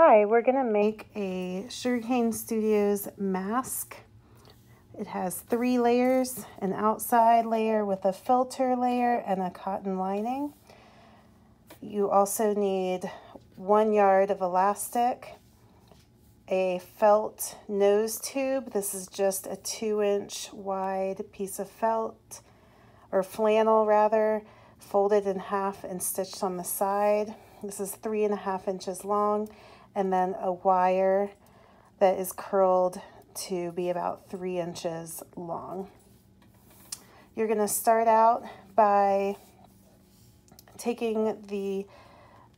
Hi, we're going to make a Sugarcane Studios mask. It has 3 layers, an outside layer with a filter layer and a cotton lining. You also need 1 yard of elastic, a felt nose tube. This is just a 2-inch wide piece of felt, or flannel rather, folded in half and stitched on the side. This is 3.5 inches long, and then a wire that is curled to be about 3 inches long. You're going to start out by taking the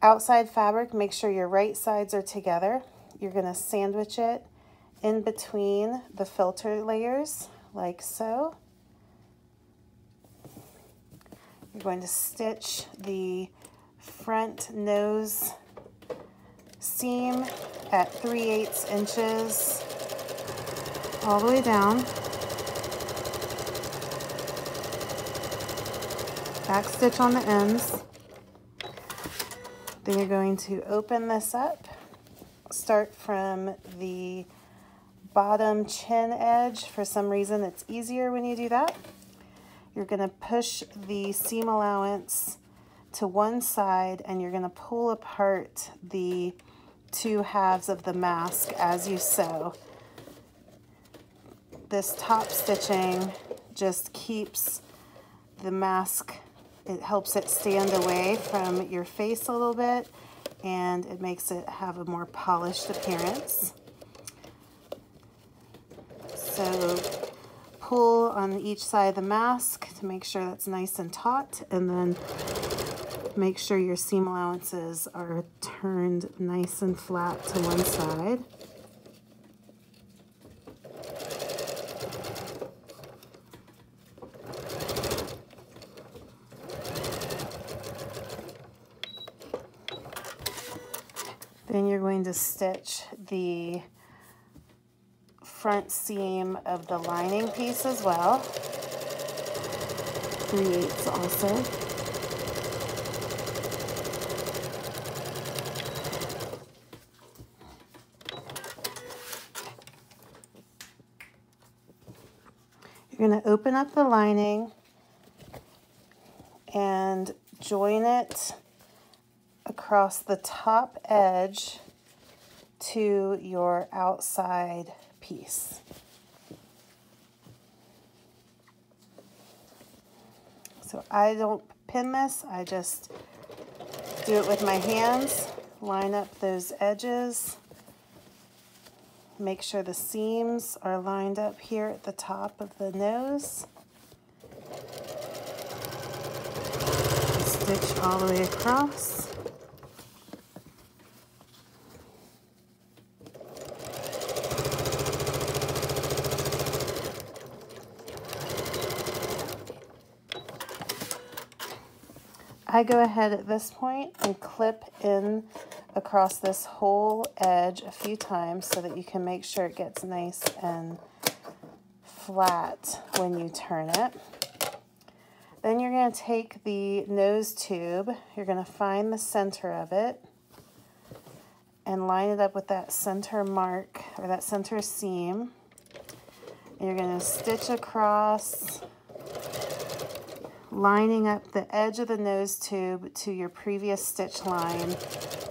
outside fabric, make sure your right sides are together. You're going to sandwich it in between the filter layers, like so. You're going to stitch the front nose seam at 3/8 inches all the way down. Back stitch on the ends. Then you're going to open this up. Start from the bottom chin edge. For some reason it's easier when you do that. You're going to push the seam allowance to one side and you're going to pull apart the 2 halves of the mask as you sew. This top stitching just keeps the mask, it helps it stand away from your face a little bit, and it makes it have a more polished appearance. So pull on each side of the mask to make sure that's nice and taut, and then make sure your seam allowances are turned nice and flat to one side. Then you're going to stitch the front seam of the lining piece as well, 3/8 also. You're going to open up the lining and join it across the top edge to your outside piece. So I don't pin this, I just do it with my hands, line up those edges, make sure the seams are lined up here at the top of the nose. Stitch all the way across. I go ahead at this point and clip in across this whole edge a few times so that you can make sure it gets nice and flat when you turn it. Then you're going to take the nose tube, you're going to find the center of it and line it up with that center mark or that center seam. And you're going to stitch across, lining up the edge of the nose tube to your previous stitch line,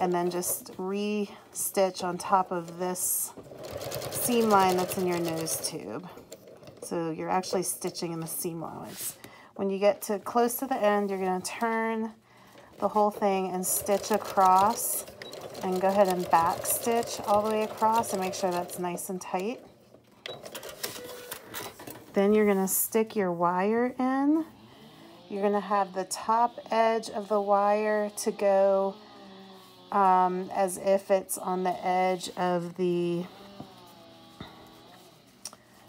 and then just re-stitch on top of this seam line that's in your nose tube. So you're actually stitching in the seam allowance. When you get to close to the end, you're going to turn the whole thing and stitch across, and go ahead and back stitch all the way across and make sure that's nice and tight. Then you're going to stick your wire in. You're going to have the top edge of the wire to go as if it's on the edge of the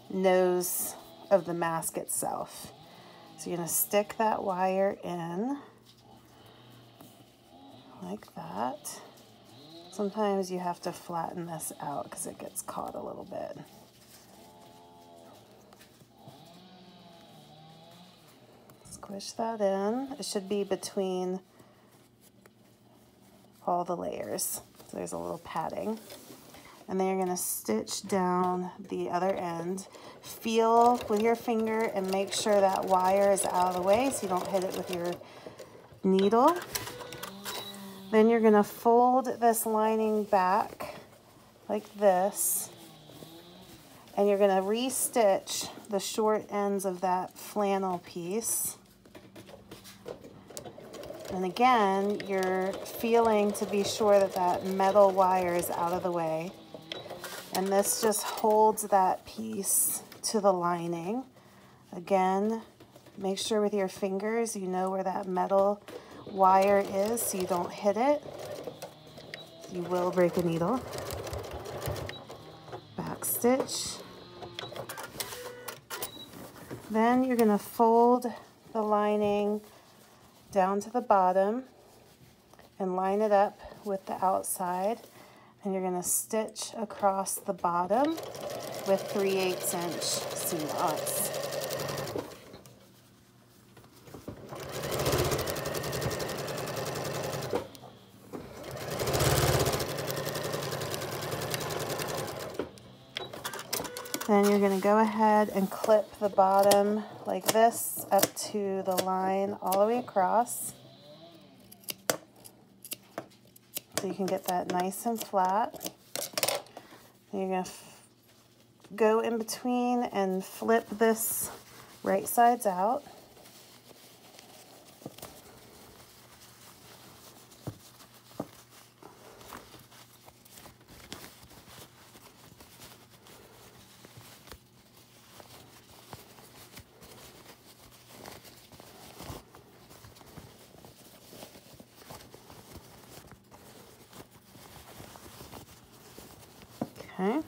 nose of the mask itself. So you're going to stick that wire in like that. Sometimes you have to flatten this out because it gets caught a little bit. Squish that in. It should be between all the layers. So there's a little padding. And then you're going to stitch down the other end. Feel with your finger and make sure that wire is out of the way so you don't hit it with your needle. Then you're going to fold this lining back like this. And you're going to re-stitch the short ends of that flannel piece. And again, you're feeling to be sure that that metal wire is out of the way. And this just holds that piece to the lining. Again, make sure with your fingers you know where that metal wire is so you don't hit it. You will break a needle. Back stitch. Then you're going to fold the lining down to the bottom and line it up with the outside. And you're going to stitch across the bottom with 3/8 inch seam knots. Then you're going to go ahead and clip the bottom like this up to the line all the way across. So you can get that nice and flat. And you're going to go in between and flip this right sides out. Okay.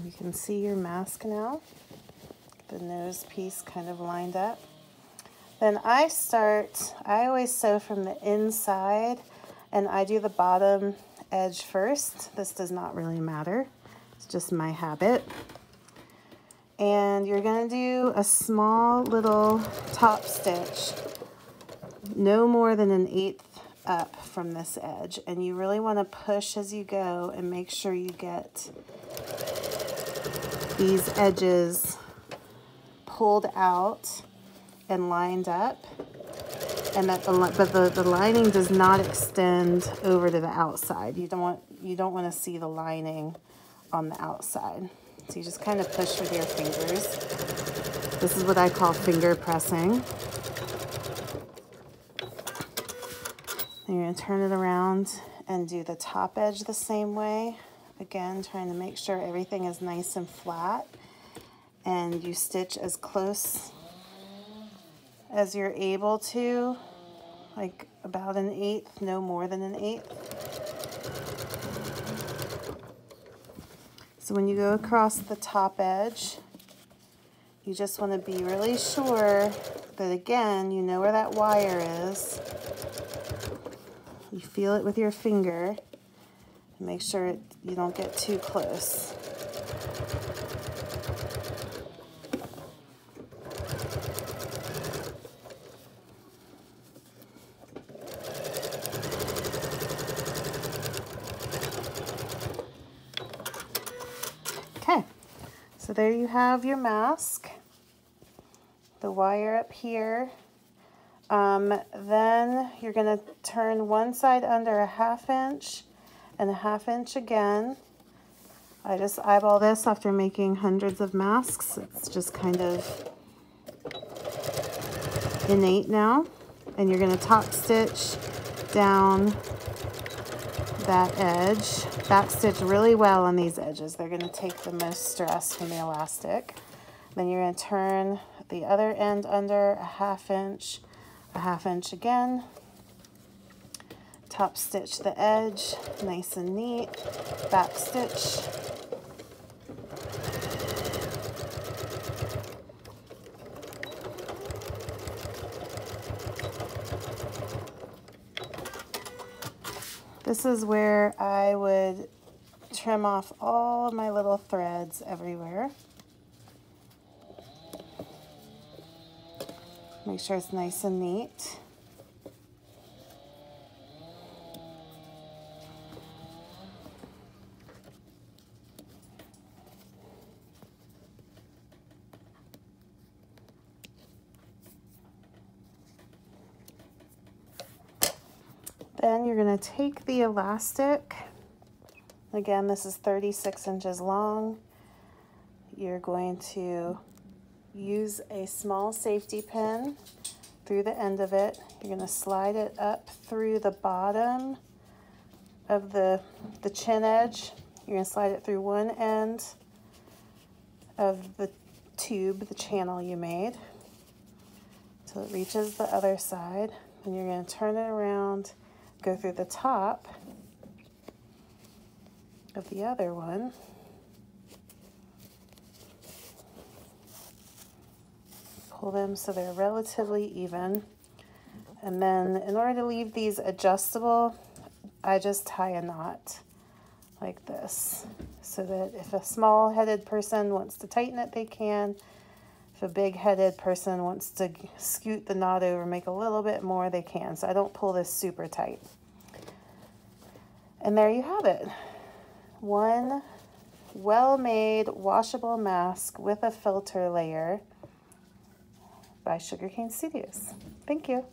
You can see your mask now. The nose piece kind of lined up. Then I always sew from the inside and I do the bottom edge first. This does not really matter. It's just my habit. And you're going to do a small little top stitch, no more than 1/8 up from this edge. And you really want to push as you go and make sure you get these edges pulled out and lined up. And that the lining does not extend over to the outside. You don't want to see the lining on the outside. So you just kind of push with your fingers. This is what I call finger pressing. And you're going to turn it around and do the top edge the same way. Again, trying to make sure everything is nice and flat. And you stitch as close as you're able to, like about 1/8, no more than 1/8. So when you go across the top edge, you just want to be really sure that, again, you know where that wire is. You feel it with your finger and make sure you don't get too close. Okay, so there you have your mask, the wire up here. Then you're going to turn one side under 1/2 inch and 1/2 inch again. I just eyeball this after making hundreds of masks. It's just kind of innate now. And you're going to top stitch down that edge. Back stitch really well on these edges. They're going to take the most stress from the elastic. Then you're going to turn the other end under 1/2 inch, 1/2 inch again. Top stitch the edge, nice and neat. Back stitch. This is where I would trim off all of my little threads everywhere. Make sure it's nice and neat. Then you're going to take the elastic. Again, this is 36 inches long. You're going to use a small safety pin through the end of it. You're going to slide it up through the bottom of the chin edge. You're going to slide it through one end of the tube, the channel you made, till it reaches the other side. And you're going to turn it around, go through the top of the other one. Pull them so they're relatively even. And then in order to leave these adjustable, I just tie a knot like this, so that if a small-headed person wants to tighten it, they can. If a big-headed person wants to scoot the knot over, make a little bit more, they can. So I don't pull this super tight. And there you have it. One well-made washable mask with a filter layer by Sugarcane Studios. Thank you.